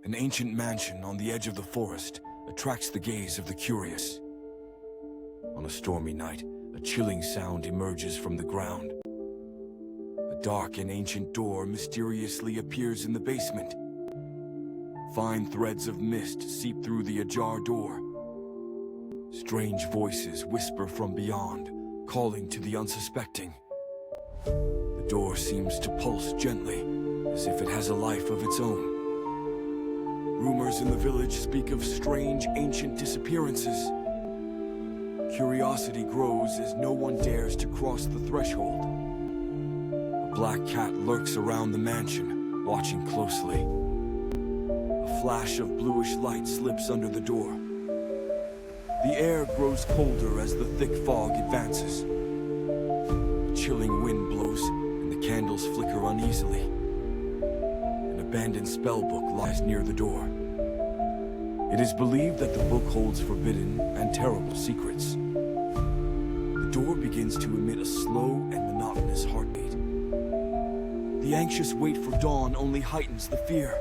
An ancient mansion on the edge of the forest attracts the gaze of the curious. On a stormy night, a chilling sound emerges from the ground. A dark and ancient door mysteriously appears in the basement. Fine threads of mist seep through the ajar door. Strange voices whisper from beyond, calling to the unsuspecting. The door seems to pulse gently, as if it has a life of its own. Rumors in the village speak of strange ancient disappearances. Curiosity grows as no one dares to cross the threshold. A black cat lurks around the mansion, watching closely. A flash of bluish light slips under the door. The air grows colder as the thick fog advances. A chilling wind blows, and the candles flicker uneasily. An abandoned spellbook lies near the door. It is believed that the book holds forbidden and terrible secrets. The door begins to emit a slow and monotonous heartbeat. The anxious wait for dawn only heightens the fear.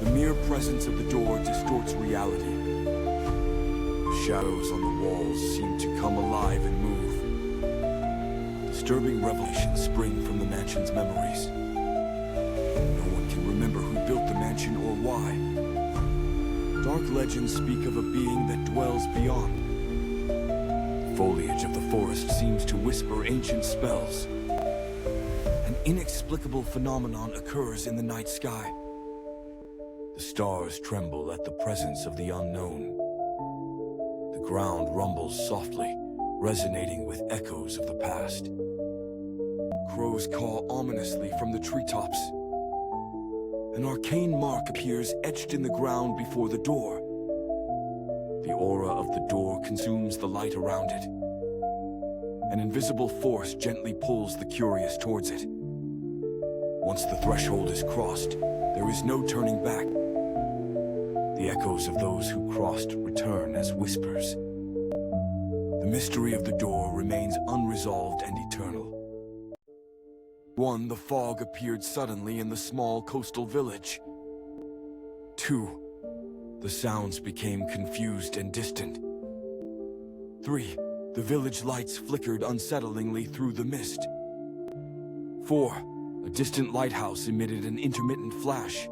The mere presence of the door distorts reality. The shadows on the walls seem to come alive and move. Disturbing revelations spring from the mansion's memories. No one can remember who built the mansion or why. Dark legends speak of a being that dwells beyond. The foliage of the forest seems to whisper ancient spells. An inexplicable phenomenon occurs in the night sky. The stars tremble at the presence of the unknown. The ground rumbles softly, resonating with echoes of the past. Crows caw ominously from the treetops. An arcane mark appears etched in the ground before the door. The aura of the door consumes the light around it. An invisible force gently pulls the curious towards it. Once the threshold is crossed, there is no turning back. The echoes of those who crossed return as whispers. The mystery of the door remains unresolved and eternal. 1. The fog appeared suddenly in the small coastal village. 2. The sounds became confused and distant. 3. The village lights flickered unsettlingly through the mist. 4. A distant lighthouse emitted an intermittent flash.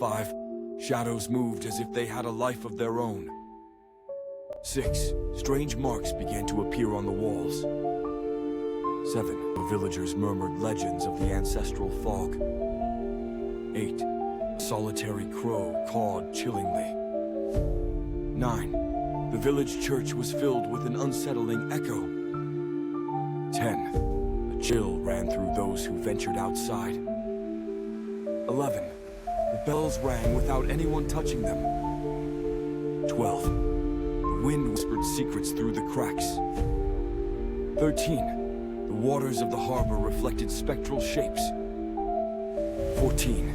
5. Shadows moved as if they had a life of their own. 6. Strange marks began to appear on the walls. 7. The villagers murmured legends of the ancestral fog. 8. A solitary crow cawed chillingly. 9. The village church was filled with an unsettling echo. 10. A chill ran through those who ventured outside. 11. The bells rang without anyone touching them. 12. The wind whispered secrets through the cracks. 13. The waters of the harbor reflected spectral shapes. 14.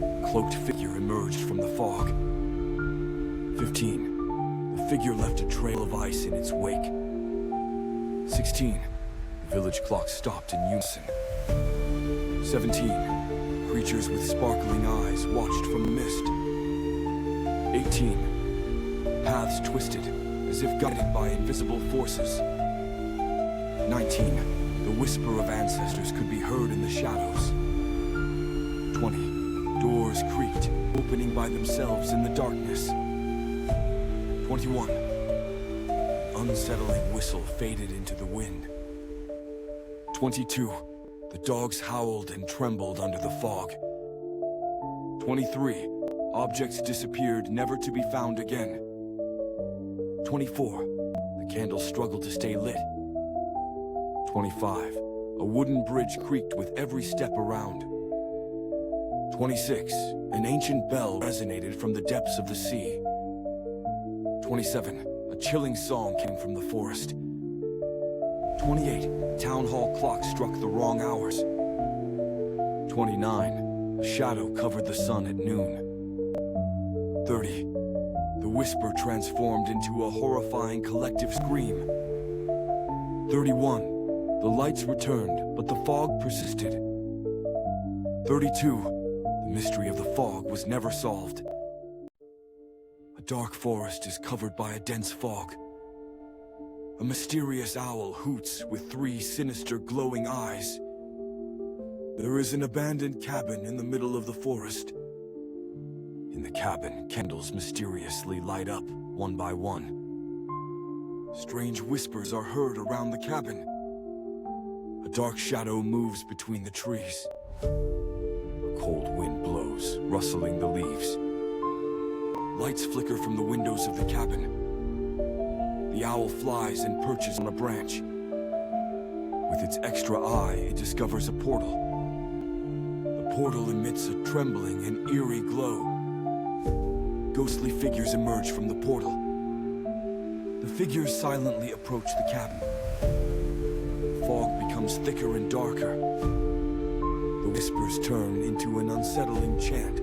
A cloaked figure emerged from the fog. 15. The figure left a trail of ice in its wake. 16. The village clock stopped in unison. 17. Creatures with sparkling eyes watched from the mist. 18. Paths twisted, as if guided by invisible forces. 19. The whisper of ancestors could be heard in the shadows. 20. Doors creaked, opening by themselves in the darkness. 21. Unsettling whistle faded into the wind. 22. The dogs howled and trembled under the fog. 23. Objects disappeared, never to be found again. 24. The candles struggled to stay lit. 25. A wooden bridge creaked with every step around. 26. An ancient bell resonated from the depths of the sea. 27. A chilling song came from the forest. 28. Town hall clock struck the wrong hours. 29. A shadow covered the sun at noon. 30. The whisper transformed into a horrifying collective scream. 31. The lights returned, but the fog persisted. 32. The The mystery of the fog was never solved. A dark forest is covered by a dense fog. A mysterious owl hoots with 3 sinister glowing eyes. There is an abandoned cabin in the middle of the forest. In the cabin, candles mysteriously light up, one by one. Strange whispers are heard around the cabin. A dark shadow moves between the trees. A cold wind blows, rustling the leaves. Lights flicker from the windows of the cabin. The owl flies and perches on a branch. With its extra eye, it discovers a portal. The portal emits a trembling and eerie glow. Ghostly figures emerge from the portal. The figures silently approach the cabin. The fog becomes thicker and darker. The whispers turn into an unsettling chant.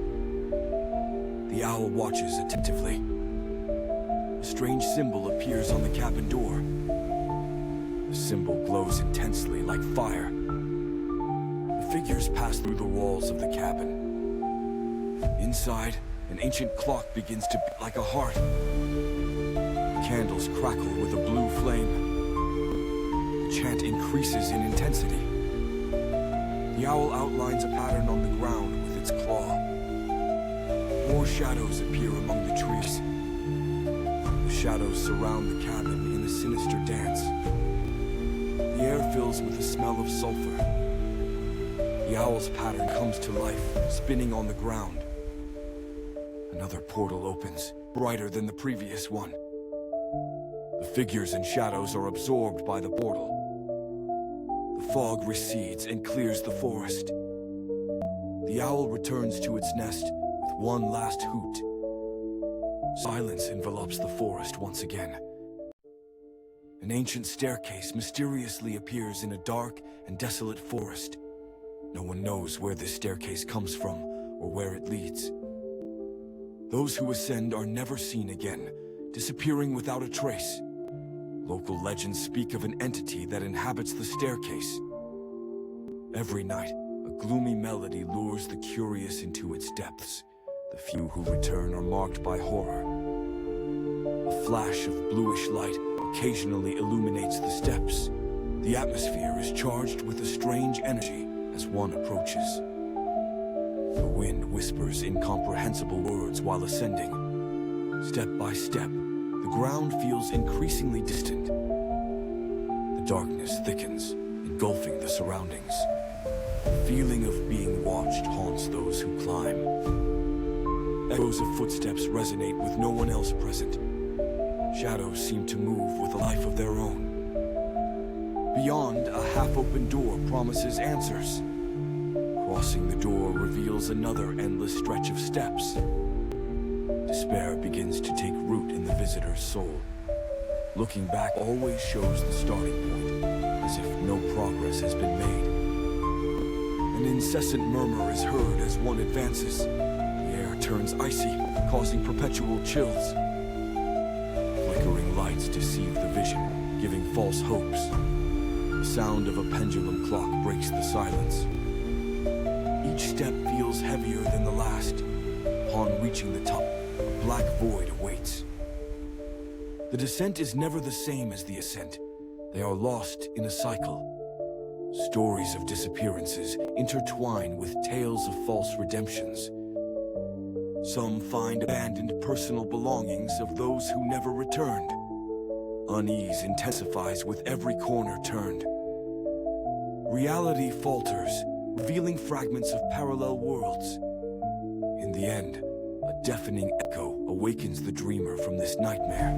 The owl watches attentively. A strange symbol appears on the cabin door. The symbol glows intensely like fire. The figures pass through the walls of the cabin. Inside, an ancient clock begins to beat like a heart. The candles crackle with a blue flame. The chant increases in intensity. The owl outlines a pattern on the ground with its claw. More shadows appear among the trees. The shadows surround the cabin in a sinister dance. The air fills with the smell of sulfur. The owl's pattern comes to life, spinning on the ground. Another portal opens, brighter than the previous one. The figures and shadows are absorbed by the portal. The fog recedes and clears the forest. The owl returns to its nest with one last hoot. Silence envelops the forest once again. An ancient staircase mysteriously appears in a dark and desolate forest. No one knows where this staircase comes from or where it leads. Those who ascend are never seen again, disappearing without a trace. Local legends speak of an entity that inhabits the staircase. Every night, a gloomy melody lures the curious into its depths. The few who return are marked by horror. A flash of bluish light occasionally illuminates the steps. The atmosphere is charged with a strange energy as one approaches. The wind whispers incomprehensible words while ascending. Step by step, the ground feels increasingly distant. The darkness thickens, engulfing the surroundings. The feeling of being watched haunts those who climb. Echoes of footsteps resonate with no one else present. Shadows seem to move with a life of their own. Beyond, a half-open door promises answers. Crossing the door reveals another endless stretch of steps. Despair begins to take root in the visitor's soul. Looking back always shows the starting point, as if no progress has been made. An incessant murmur is heard as one advances. The air turns icy, causing perpetual chills. Flickering lights deceive the vision, giving false hopes. The sound of a pendulum clock breaks the silence. Each step feels heavier than the last. Upon reaching the top, a black void awaits. The descent is never the same as the ascent. They are lost in a cycle. Stories of disappearances intertwine with tales of false redemptions. Some find abandoned personal belongings of those who never returned. Unease intensifies with every corner turned. Reality falters, revealing fragments of parallel worlds. In the end, a deafening echo awakens the dreamer from this nightmare.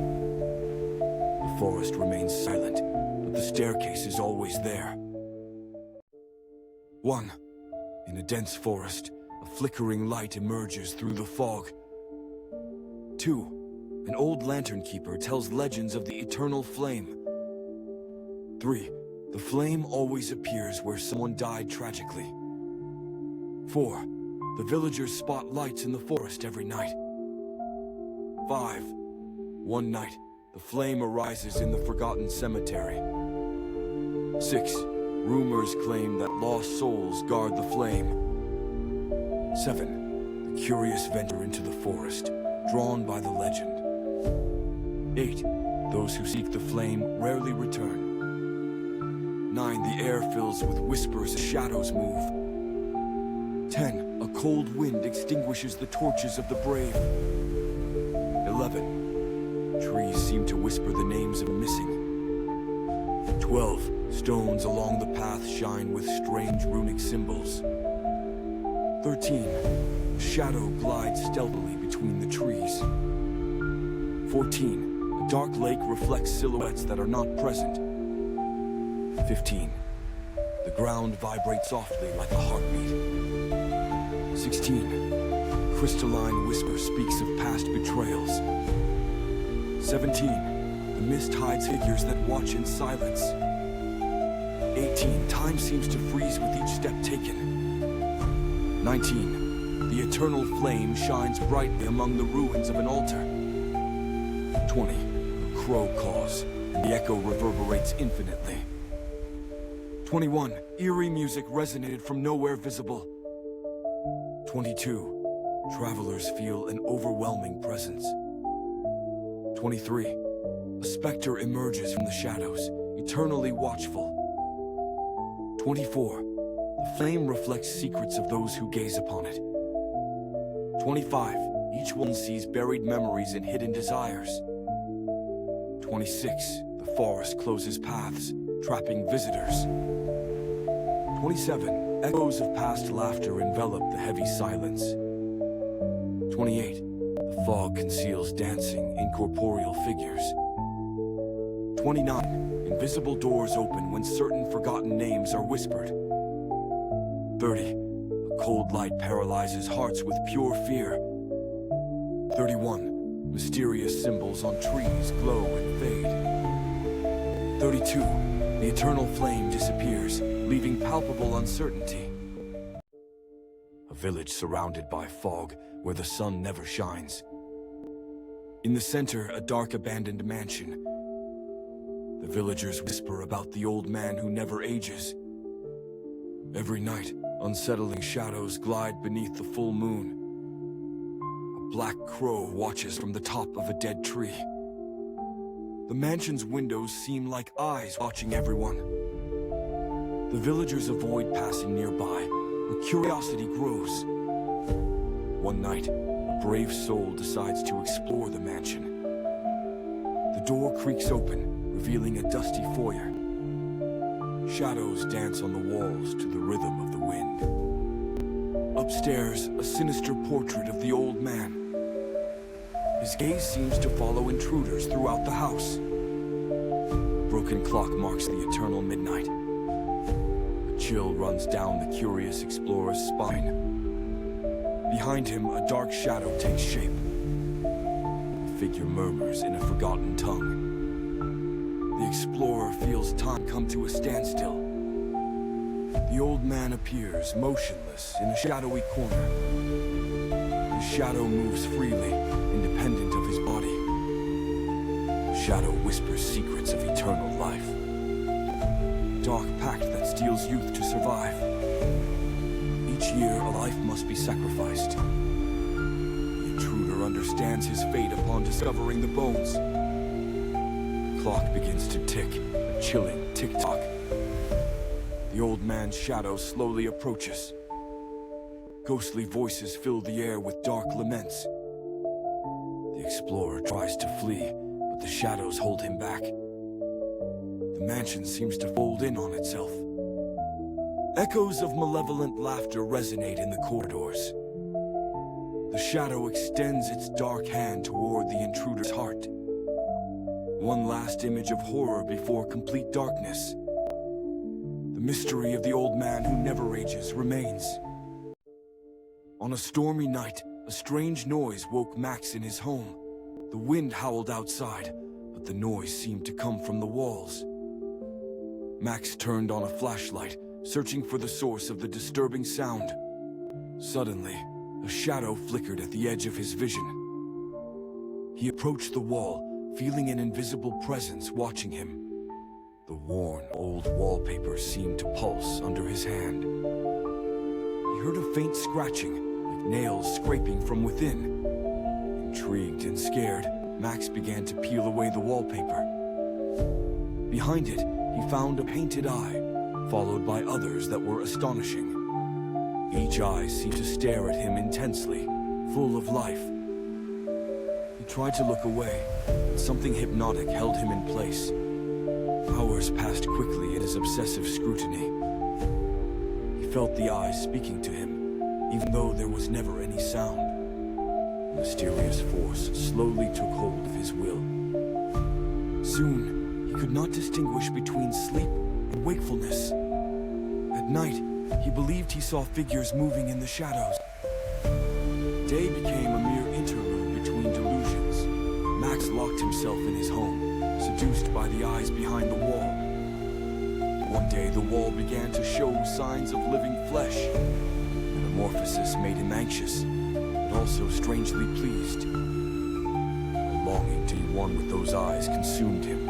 The forest remains silent, but the staircase is always there. 1. In a dense forest, a flickering light emerges through the fog. 2. An old lantern keeper tells legends of the eternal flame. 3. The flame always appears where someone died tragically. 4. The villagers spot lights in the forest every night. 5. One night, the flame arises in the forgotten cemetery. 6. Rumors claim that lost souls guard the flame. 7. The curious venture into the forest, drawn by the legend. 8. Those who seek the flame rarely return. 9. The air fills with whispers as shadows move. 10. A cold wind extinguishes the torches of the brave. 11. Trees seem to whisper the names of missing. 12. Stones along the path shine with strange runic symbols. 13. A shadow glides stealthily between the trees. 14. A dark lake reflects silhouettes that are not present. 15. The ground vibrates softly like a heartbeat. 16. Crystalline whisper speaks of past betrayals. 17. The mist hides figures that watch in silence. 18. Time seems to freeze with each step taken. 19. The eternal flame shines brightly among the ruins of an altar. 20. A crow caws, and the echo reverberates infinitely. 21. Eerie music resonated from nowhere visible. 22. Travelers feel an overwhelming presence. 23. A specter emerges from the shadows, eternally watchful. 24. The flame reflects secrets of those who gaze upon it. 25. Each one sees buried memories and hidden desires. 26. The forest closes paths, trapping visitors. 27. Echoes of past laughter envelop the heavy silence. 28. The fog conceals dancing, incorporeal figures. 29. Invisible doors open when certain forgotten names are whispered. 30. A cold light paralyzes hearts with pure fear. 31. Mysterious symbols on trees glow and fade. 32. The eternal flame disappears, leaving palpable uncertainty. A village surrounded by fog, where the sun never shines. In the center, a dark abandoned mansion. The villagers whisper about the old man who never ages. Every night, unsettling shadows glide beneath the full moon. A black crow watches from the top of a dead tree. The mansion's windows seem like eyes watching everyone. The villagers avoid passing nearby, but curiosity grows. One night, a brave soul decides to explore the mansion. The door creaks open, revealing a dusty foyer. Shadows dance on the walls to the rhythm of the wind. Upstairs, a sinister portrait of the old man. His gaze seems to follow intruders throughout the house. A broken clock marks the eternal midnight. A chill runs down the curious explorer's spine. Behind him, a dark shadow takes shape. A figure murmurs in a forgotten tongue. The explorer feels time come to a standstill. The old man appears, motionless, in a shadowy corner. His shadow moves freely, independent of his body. The shadow whispers secrets of eternal life. A dark pact that steals youth to survive. Each year, a life must be sacrificed. The intruder understands his fate upon discovering the bones. The clock begins to tick, a chilling tick-tock. The old man's shadow slowly approaches. Ghostly voices fill the air with dark laments. The explorer tries to flee, but the shadows hold him back. The mansion seems to fold in on itself. Echoes of malevolent laughter resonate in the corridors. The shadow extends its dark hand toward the intruder's heart. One last image of horror before complete darkness. The mystery of the old man who never ages remains. On a stormy night, a strange noise woke Max in his home. The wind howled outside, but the noise seemed to come from the walls. Max turned on a flashlight, searching for the source of the disturbing sound. Suddenly, a shadow flickered at the edge of his vision. He approached the wall, feeling an invisible presence watching him. The worn, old wallpaper seemed to pulse under his hand. He heard a faint scratching, like nails scraping from within. Intrigued and scared, Max began to peel away the wallpaper. Behind it, he found a painted eye, followed by others that were astonishing. Each eye seemed to stare at him intensely, full of life. He tried to look away, but something hypnotic held him in place. Hours passed quickly in his obsessive scrutiny. He felt the eyes speaking to him, even though there was never any sound. A mysterious force slowly took hold of his will. Soon, he could not distinguish between sleep and wakefulness. At night, he believed he saw figures moving in the shadows. Day became a mere interlude between delusions. Max locked himself in his home, seduced by the eyes behind the wall. One day, the wall began to show signs of living flesh. Metamorphosis made him anxious, but also strangely pleased. A longing to be one with those eyes consumed him.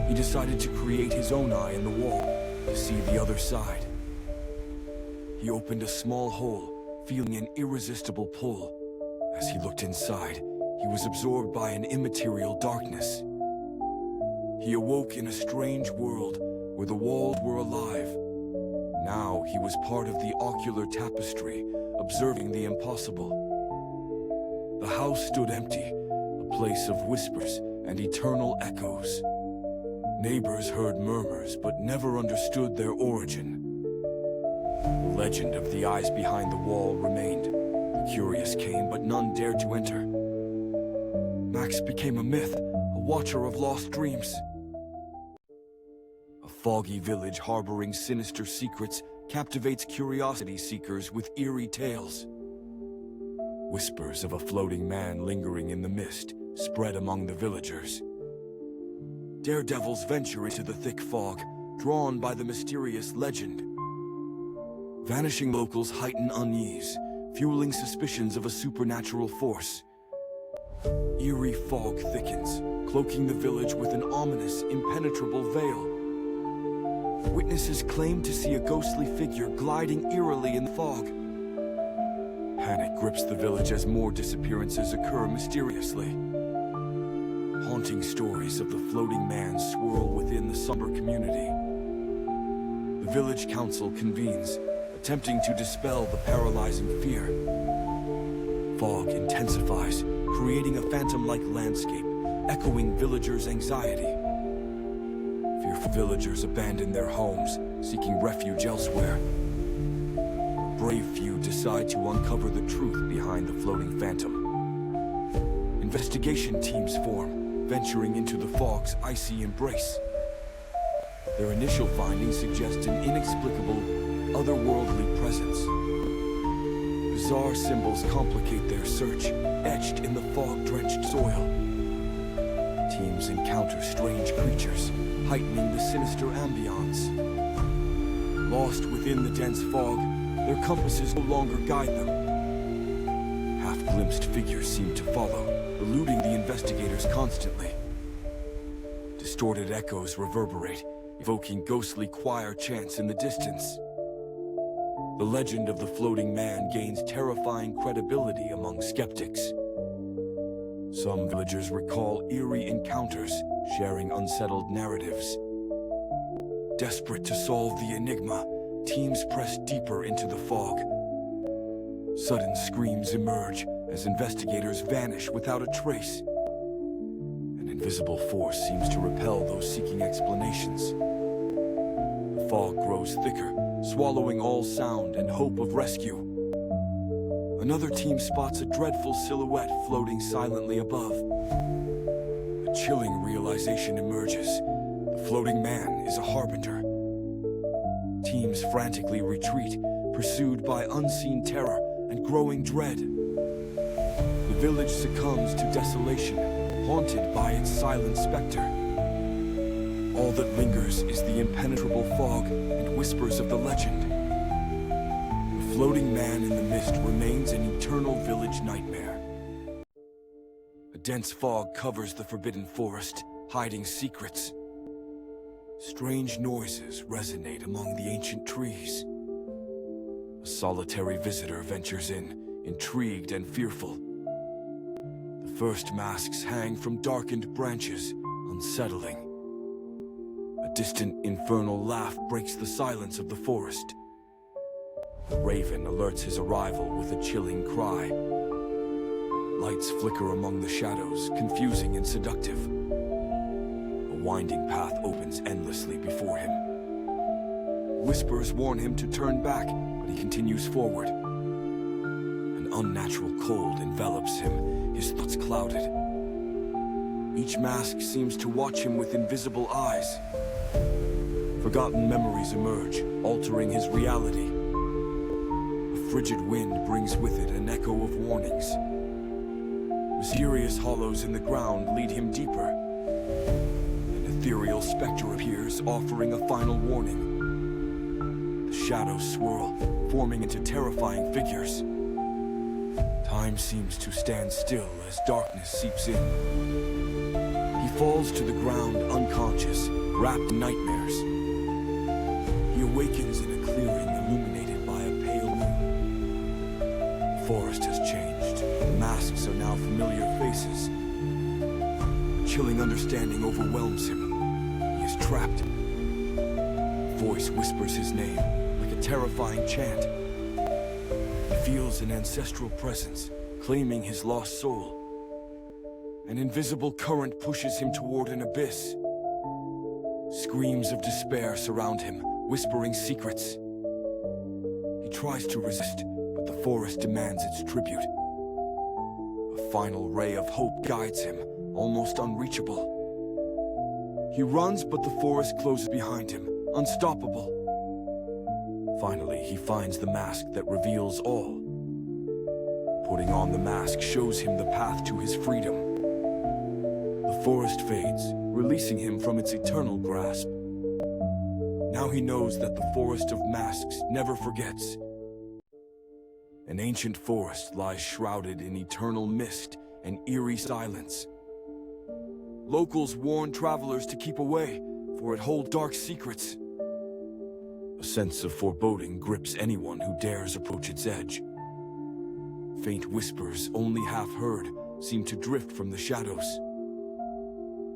He decided to create his own eye in the wall, to see the other side. He opened a small hole, feeling an irresistible pull. As he looked inside, he was absorbed by an immaterial darkness. He awoke in a strange world where the walls were alive. Now he was part of the ocular tapestry, observing the impossible. The house stood empty, a place of whispers and eternal echoes. Neighbors heard murmurs but never understood their origin. The legend of the eyes behind the wall remained. The curious came, but none dared to enter. Max became a myth, a watcher of lost dreams. A foggy village harboring sinister secrets captivates curiosity seekers with eerie tales. Whispers of a floating man lingering in the mist spread among the villagers. Daredevils venture into the thick fog, drawn by the mysterious legend. Vanishing locals heighten unease, fueling suspicions of a supernatural force. Eerie fog thickens, cloaking the village with an ominous, impenetrable veil. Witnesses claim to see a ghostly figure gliding eerily in the fog. Panic grips the village as more disappearances occur mysteriously. Haunting stories of the floating man swirl within the somber community. The village council convenes, attempting to dispel the paralyzing fear. Fog intensifies, creating a phantom-like landscape, echoing villagers' anxiety. Fearful villagers abandon their homes, seeking refuge elsewhere. A brave few decide to uncover the truth behind the floating phantom. Investigation teams form, venturing into the fog's icy embrace. Their initial findings suggest an inexplicable, otherworldly presence. Bizarre symbols complicate their search, etched in the fog-drenched soil. Teams encounter strange creatures, heightening the sinister ambiance. Lost within the dense fog, their compasses no longer guide them. Half-glimpsed figures seem to follow, eluding the investigators constantly. Distorted echoes reverberate, evoking ghostly choir chants in the distance. The legend of the floating man gains terrifying credibility among skeptics. Some villagers recall eerie encounters, sharing unsettled narratives. Desperate to solve the enigma, teams press deeper into the fog. Sudden screams emerge as investigators vanish without a trace. An invisible force seems to repel those seeking explanations. The fog grows thicker, swallowing all sound and hope of rescue. Another team spots a dreadful silhouette floating silently above. A chilling realization emerges. The floating man is a harbinger. Teams frantically retreat, pursued by unseen terror and growing dread. The village succumbs to desolation, haunted by its silent specter. All that lingers is the impenetrable fog and whispers of the legend. The floating man in the mist remains an eternal village nightmare. A dense fog covers the forbidden forest, hiding secrets. Strange noises resonate among the ancient trees. A solitary visitor ventures in, intrigued and fearful. The first masks hang from darkened branches, unsettling. A distant infernal laugh breaks the silence of the forest. A raven alerts his arrival with a chilling cry. Lights flicker among the shadows, confusing and seductive. A winding path opens endlessly before him. Whispers warn him to turn back, but he continues forward. An unnatural cold envelops him, his thoughts clouded. Each mask seems to watch him with invisible eyes. Forgotten memories emerge, altering his reality. A frigid wind brings with it an echo of warnings. Mysterious hollows in the ground lead him deeper. An ethereal specter appears, offering a final warning. The shadows swirl, forming into terrifying figures. Time seems to stand still as darkness seeps in. He falls to the ground unconscious, wrapped in nightmares. He awakens in a clearing illuminated by a pale moon. The forest has changed. The masks are now familiar faces. A chilling understanding overwhelms him. He is trapped. A voice whispers his name, like a terrifying chant. He feels an ancestral presence, claiming his lost soul. An invisible current pushes him toward an abyss. Screams of despair surround him, whispering secrets. He tries to resist, but the forest demands its tribute. A final ray of hope guides him, almost unreachable. He runs, but the forest closes behind him, unstoppable. Finally, he finds the mask that reveals all. Putting on the mask shows him the path to his freedom. The forest fades, releasing him from its eternal grasp. Now he knows that the forest of masks never forgets. An ancient forest lies shrouded in eternal mist and eerie silence. Locals warn travelers to keep away, for it holds dark secrets. A sense of foreboding grips anyone who dares approach its edge. Faint whispers, only half heard, seem to drift from the shadows.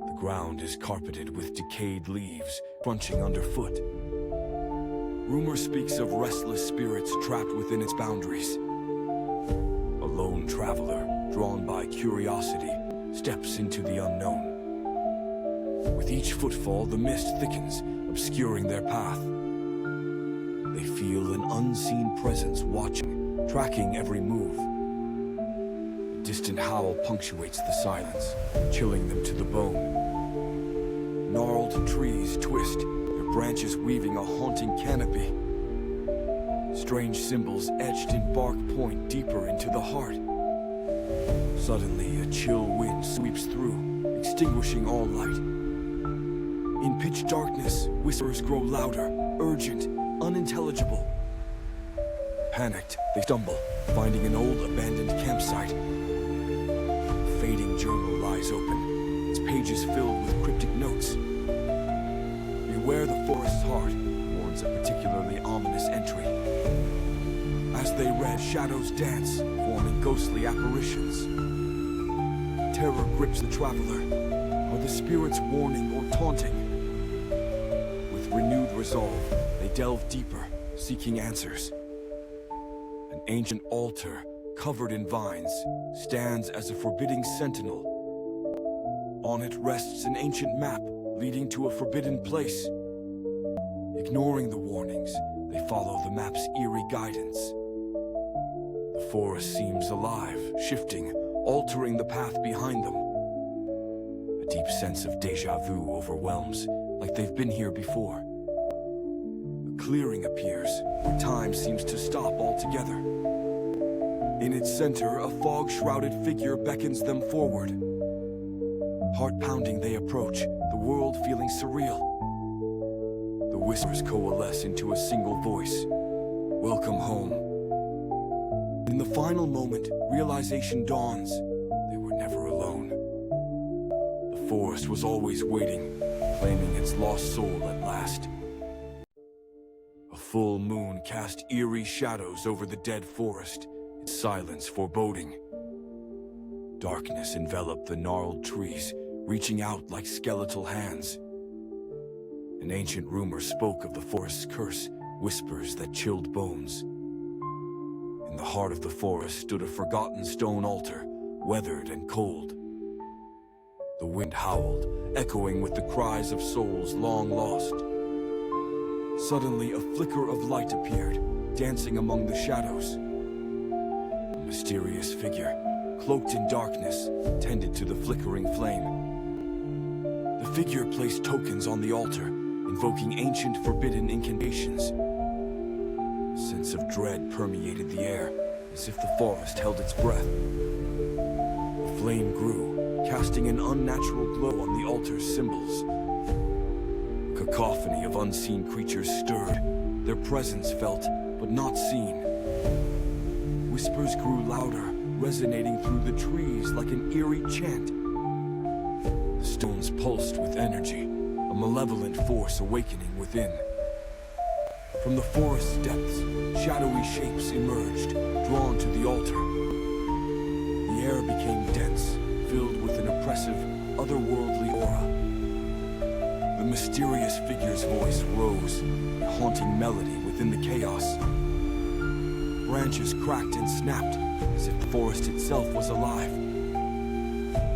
The ground is carpeted with decayed leaves, crunching underfoot. Rumor speaks of restless spirits trapped within its boundaries. A lone traveler, drawn by curiosity, steps into the unknown. With each footfall, the mist thickens, obscuring their path. They feel an unseen presence watching, tracking every move. A distant howl punctuates the silence, chilling them to the bone. Gnarled trees twist, their branches weaving a haunting canopy. Strange symbols etched in bark point deeper into the heart. Suddenly, a chill wind sweeps through, extinguishing all light. In pitch darkness, whispers grow louder, urgent, unintelligible. Panicked, they stumble, finding an old abandoned campsite. A fading journal lies open, its pages filled with cryptic notes. Beware the forest's heart, warns a particularly ominous entry. As they read, shadows dance, forming ghostly apparitions. Terror grips the traveler. Are the spirits warning or taunting? With renewed resolve, they delve deeper, seeking answers. An ancient altar, covered in vines, stands as a forbidding sentinel. On it rests an ancient map, leading to a forbidden place. Ignoring the warnings, they follow the map's eerie guidance. The forest seems alive, shifting, altering the path behind them. A deep sense of déjà vu overwhelms, like they've been here before. A clearing appears, where time seems to stop altogether. In its center, a fog-shrouded figure beckons them forward. Heart-pounding, they approach, the world feeling surreal. The whispers coalesce into a single voice. Welcome home. In the final moment, realization dawns. They were never alone. The forest was always waiting, claiming its lost soul at last. A full moon cast eerie shadows over the dead forest, Silence foreboding. Darkness enveloped the gnarled trees, reaching out like skeletal hands. An ancient rumor spoke of the forest's curse, whispers that chilled bones. In the heart of the forest stood a forgotten stone altar, weathered and cold. The wind howled, echoing with the cries of souls long lost. Suddenly, a flicker of light appeared, dancing among the shadows. A mysterious figure, cloaked in darkness, tended to the flickering flame. The figure placed tokens on the altar, invoking ancient forbidden incantations. A sense of dread permeated the air, as if the forest held its breath. The flame grew, casting an unnatural glow on the altar's symbols. A cacophony of unseen creatures stirred, their presence felt, but not seen. Whispers grew louder, resonating through the trees like an eerie chant. The stones pulsed with energy, a malevolent force awakening within. From the forest's depths, shadowy shapes emerged, drawn to the altar. The air became dense, filled with an oppressive, otherworldly aura. The mysterious figure's voice rose, a haunting melody within the chaos. Branches cracked and snapped, as if the forest itself was alive.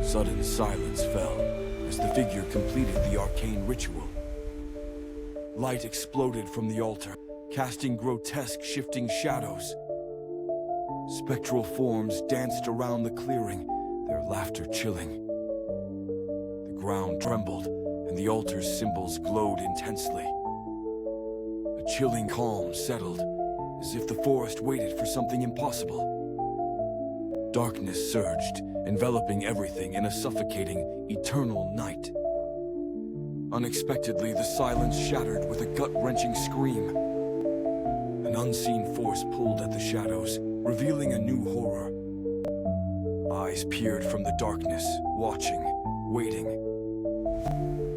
Sudden silence fell, as the figure completed the arcane ritual. Light exploded from the altar, casting grotesque, shifting shadows. Spectral forms danced around the clearing, their laughter chilling. The ground trembled, and the altar's symbols glowed intensely. A chilling calm settled, as if the forest waited for something impossible. Darkness surged, enveloping everything in a suffocating, eternal night. Unexpectedly, the silence shattered with a gut-wrenching scream. An unseen force pulled at the shadows, revealing a new horror. Eyes peered from the darkness, watching, waiting.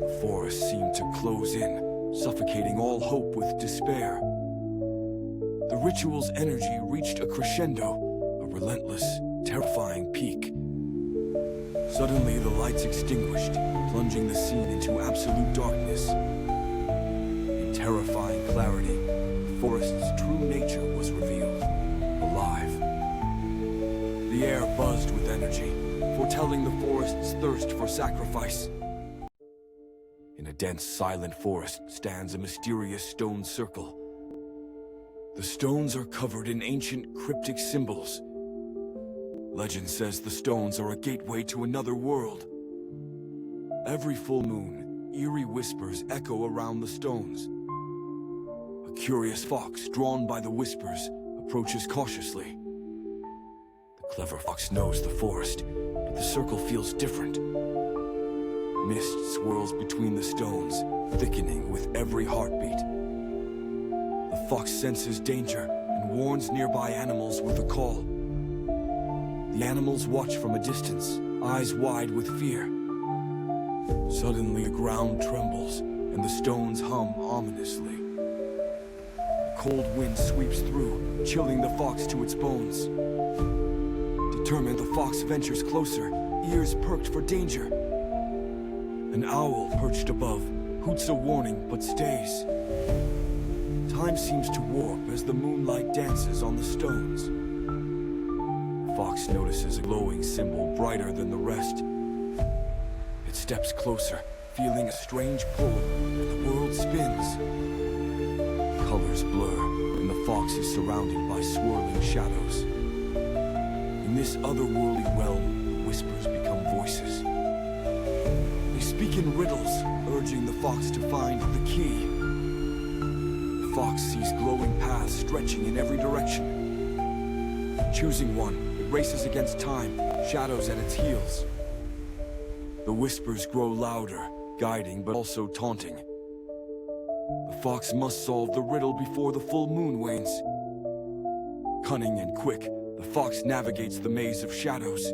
The forest seemed to close in, suffocating all hope with despair. The ritual's energy reached a crescendo, a relentless, terrifying peak. Suddenly, the lights extinguished, plunging the scene into absolute darkness. In terrifying clarity, the forest's true nature was revealed, alive. The air buzzed with energy, foretelling the forest's thirst for sacrifice. In a dense, silent forest stands a mysterious stone circle. The stones are covered in ancient, cryptic symbols. Legend says the stones are a gateway to another world. Every full moon, eerie whispers echo around the stones. A curious fox, drawn by the whispers, approaches cautiously. The clever fox knows the forest, but the circle feels different. Mist swirls between the stones, thickening with every heartbeat. The fox senses danger and warns nearby animals with a call. The animals watch from a distance, eyes wide with fear. Suddenly, the ground trembles, and the stones hum ominously. A cold wind sweeps through, chilling the fox to its bones. Determined, the fox ventures closer, ears perked for danger. An owl perched above, hoots a warning but stays. Time seems to warp as the moonlight dances on the stones. The fox notices a glowing symbol brighter than the rest. It steps closer, feeling a strange pull, and the world spins. Colors blur, and the fox is surrounded by swirling shadows. In this otherworldly realm, the whispers become voices. They speak in riddles, urging the fox to find the key. The fox sees glowing paths stretching in every direction. Choosing one, it races against time, shadows at its heels. The whispers grow louder, guiding but also taunting. The fox must solve the riddle before the full moon wanes. Cunning and quick, the fox navigates the maze of shadows.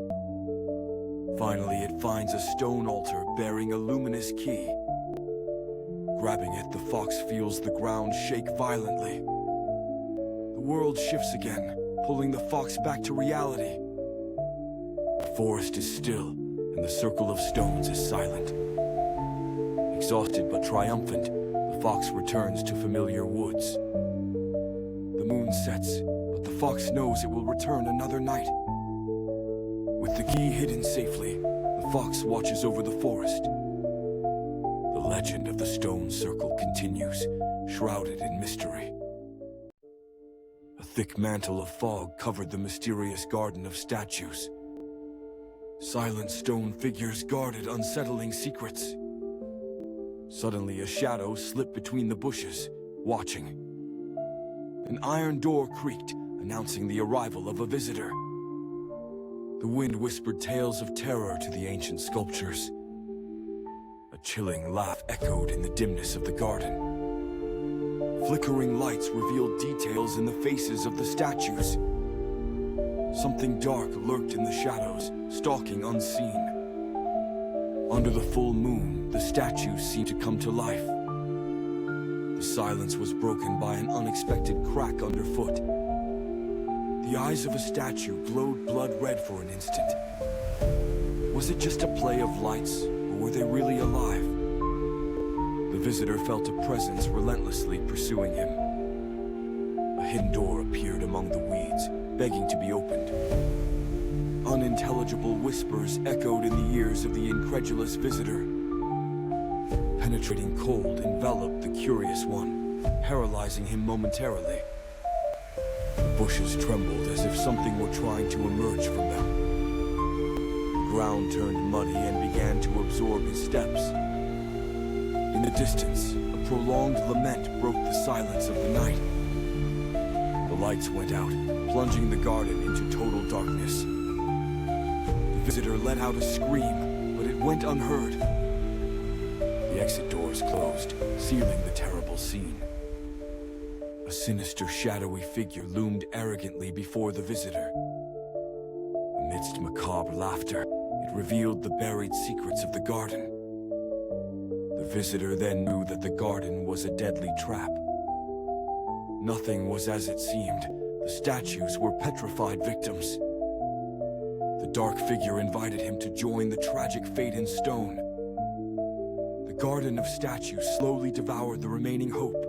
Finally, it finds a stone altar bearing a luminous key. Grabbing it, the fox feels the ground shake violently. The world shifts again, pulling the fox back to reality. The forest is still, and the circle of stones is silent. Exhausted but triumphant, the fox returns to familiar woods. The moon sets, but the fox knows it will return another night. With the key hidden safely, the fox watches over the forest. The legend of the stone circle continues, shrouded in mystery. A thick mantle of fog covered the mysterious garden of statues. Silent stone figures guarded unsettling secrets. Suddenly, a shadow slipped between the bushes, watching. An iron door creaked, announcing the arrival of a visitor. The wind whispered tales of terror to the ancient sculptures. A chilling laugh echoed in the dimness of the garden. Flickering lights revealed details in the faces of the statues. Something dark lurked in the shadows, stalking unseen. Under the full moon, the statues seemed to come to life. The silence was broken by an unexpected crack underfoot. The eyes of a statue glowed blood red for an instant. Was it just a play of lights, or were they really alive? The visitor felt a presence relentlessly pursuing him. A hidden door appeared among the weeds, begging to be opened. Unintelligible whispers echoed in the ears of the incredulous visitor. Penetrating cold enveloped the curious one, paralyzing him momentarily. The bushes trembled as if something were trying to emerge from them. The ground turned muddy and began to absorb his steps. In the distance, a prolonged lament broke the silence of the night. The lights went out, plunging the garden into total darkness. The visitor let out a scream, but it went unheard. The exit doors closed, sealing the terrible scene. A sinister, shadowy figure loomed arrogantly before the visitor. Amidst macabre laughter, it revealed the buried secrets of the garden. The visitor then knew that the garden was a deadly trap. Nothing was as it seemed. The statues were petrified victims. The dark figure invited him to join the tragic fate in stone. The garden of statues slowly devoured the remaining hope.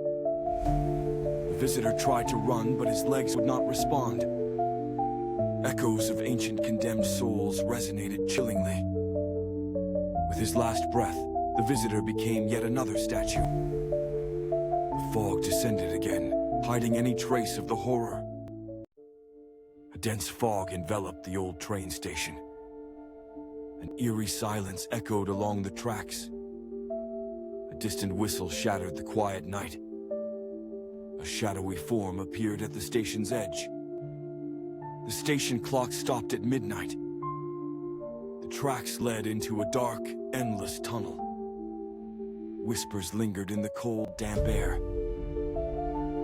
The visitor tried to run, but his legs would not respond. Echoes of ancient condemned souls resonated chillingly. With his last breath, the visitor became yet another statue. The fog descended again, hiding any trace of the horror. A dense fog enveloped the old train station. An eerie silence echoed along the tracks. A distant whistle shattered the quiet night. A shadowy form appeared at the station's edge. The station clock stopped at midnight. The tracks led into a dark, endless tunnel. Whispers lingered in the cold, damp air.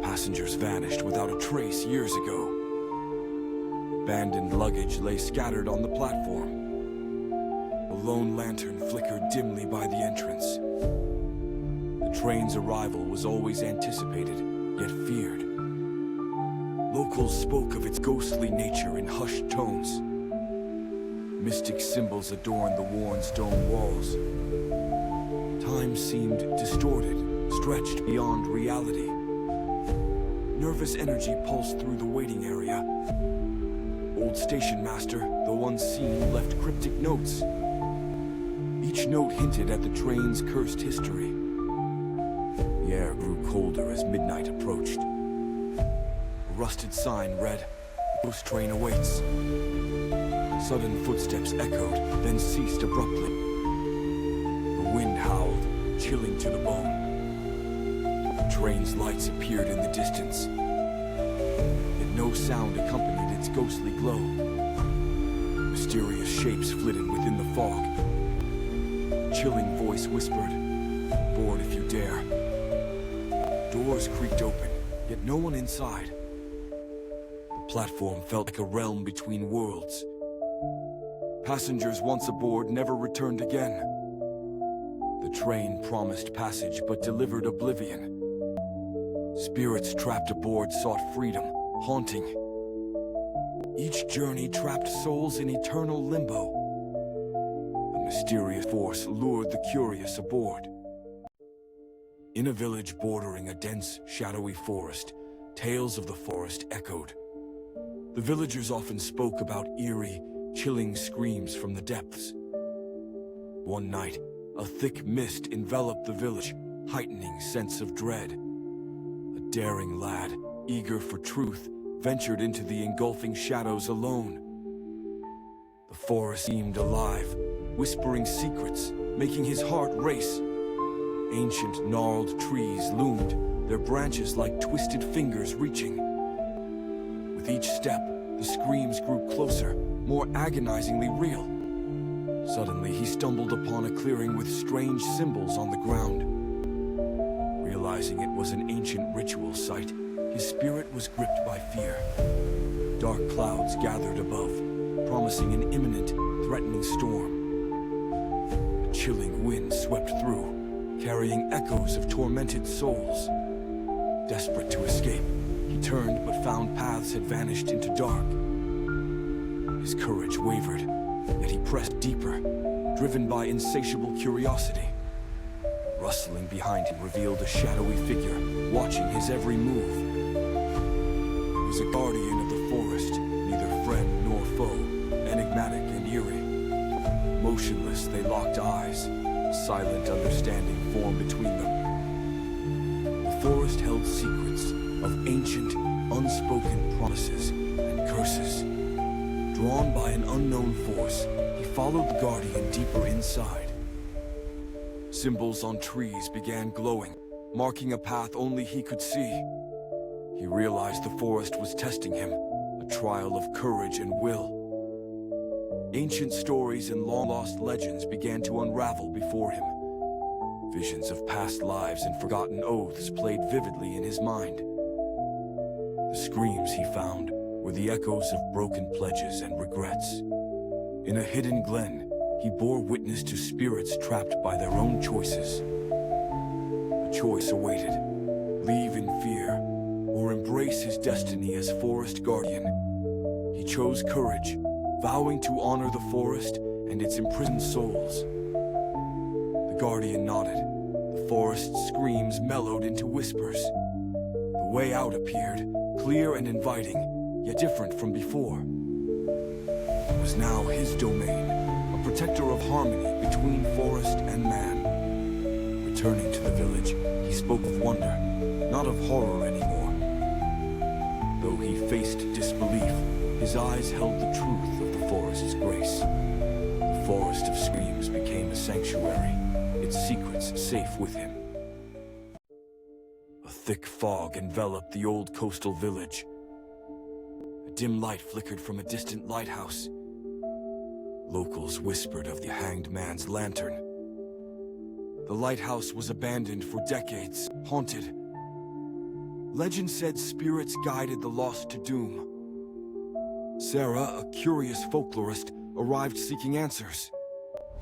Passengers vanished without a trace years ago. Abandoned luggage lay scattered on the platform. A lone lantern flickered dimly by the entrance. The train's arrival was always anticipated, yet feared. Locals spoke of its ghostly nature in hushed tones. Mystic symbols adorned the worn stone walls. Time seemed distorted, stretched beyond reality. Nervous energy pulsed through the waiting area. Old station master, though unseen, left cryptic notes. Each note hinted at the train's cursed history. The air grew colder as midnight approached. A rusted sign read, "Ghost train awaits." Sudden footsteps echoed, then ceased abruptly. The wind howled, chilling to the bone. The train's lights appeared in the distance. Yet no sound accompanied its ghostly glow. Mysterious shapes flitted within the fog. A chilling voice whispered, "Board if you dare." Doors creaked open, yet no one inside. The platform felt like a realm between worlds. Passengers once aboard never returned again. The train promised passage but delivered oblivion. Spirits trapped aboard sought freedom, haunting. Each journey trapped souls in eternal limbo. A mysterious force lured the curious aboard. In a village bordering a dense, shadowy forest, tales of the forest echoed. The villagers often spoke about eerie, chilling screams from the depths. One night, a thick mist enveloped the village, heightening sense of dread. A daring lad, eager for truth, ventured into the engulfing shadows alone. The forest seemed alive, whispering secrets, making his heart race. Ancient gnarled trees loomed, their branches like twisted fingers reaching. With each step, the screams grew closer, more agonizingly real. Suddenly, he stumbled upon a clearing with strange symbols on the ground. Realizing it was an ancient ritual site, his spirit was gripped by fear. Dark clouds gathered above, promising an imminent, threatening storm. A chilling wind swept through, carrying echoes of tormented souls. Desperate to escape, he turned but found paths had vanished into dark. His courage wavered, yet he pressed deeper, driven by insatiable curiosity. Rustling behind him revealed a shadowy figure, watching his every move. It was a guardian of the forest, neither friend nor foe, enigmatic and eerie. Motionless, they locked eyes, silent understanding formed between them. The forest held secrets of ancient, unspoken promises and curses. Drawn by an unknown force, he followed the guardian deeper inside. Symbols on trees began glowing, marking a path only he could see. He realized the forest was testing him, a trial of courage and will. Ancient stories and long-lost legends began to unravel before him. Visions of past lives and forgotten oaths played vividly in his mind. The screams he found were the echoes of broken pledges and regrets. In a hidden glen, he bore witness to spirits trapped by their own choices. A choice awaited: leave in fear, or embrace his destiny as forest guardian. He chose courage, vowing to honor the forest and its imprisoned souls. The guardian nodded. The forest's screams mellowed into whispers. The way out appeared, clear and inviting, yet different from before. It was now his domain, a protector of harmony between forest and man. Returning to the village, he spoke of wonder, not of horror anymore. Though he faced disbelief, his eyes held the truth of the forest's grace. The forest of screams became a sanctuary, its secrets safe with him. A thick fog enveloped the old coastal village. A dim light flickered from a distant lighthouse. Locals whispered of the hanged man's lantern. The lighthouse was abandoned for decades, haunted. Legend said spirits guided the lost to doom. Sarah, a curious folklorist, arrived seeking answers.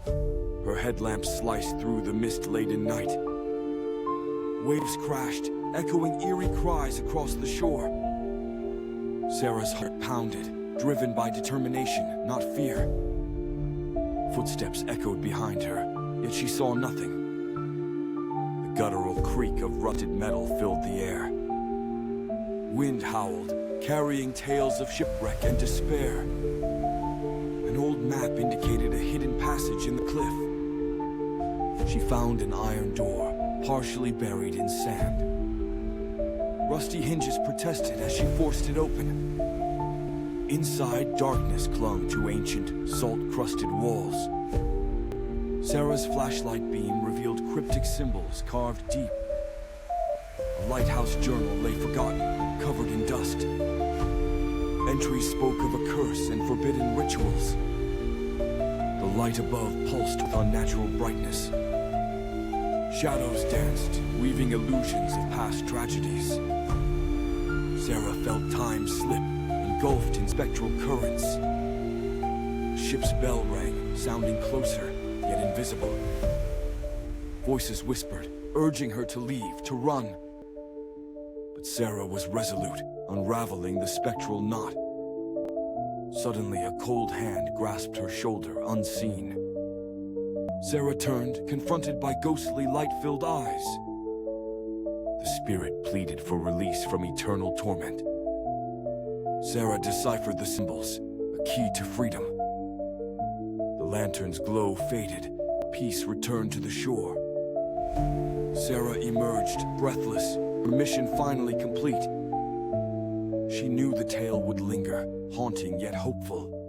Her headlamp sliced through the mist-laden night. Waves crashed, echoing eerie cries across the shore. Sarah's heart pounded, driven by determination, not fear. Footsteps echoed behind her, yet she saw nothing. The guttural creak of rusted metal filled the air. Wind howled, carrying tales of shipwreck and despair. An old map indicated a hidden passage in the cliff. She found an iron door, partially buried in sand. Rusty hinges protested as she forced it open. Inside, darkness clung to ancient, salt-crusted walls. Sarah's flashlight beam revealed cryptic symbols carved deep. A lighthouse journal lay forgotten, covered in dust. Entries spoke of a curse and forbidden rituals. The light above pulsed with unnatural brightness. Shadows danced, weaving illusions of past tragedies. Sarah felt time slip, engulfed in spectral currents. The ship's bell rang, sounding closer, yet invisible. Voices whispered, urging her to leave, to run. But Sarah was resolute, unraveling the spectral knot. Suddenly, a cold hand grasped her shoulder, unseen. Sarah turned, confronted by ghostly, light-filled eyes. The spirit pleaded for release from eternal torment. Sarah deciphered the symbols, a key to freedom. The lantern's glow faded. Peace returned to the shore. Sarah emerged, breathless, her mission finally complete. She knew the tale would linger, haunting yet hopeful.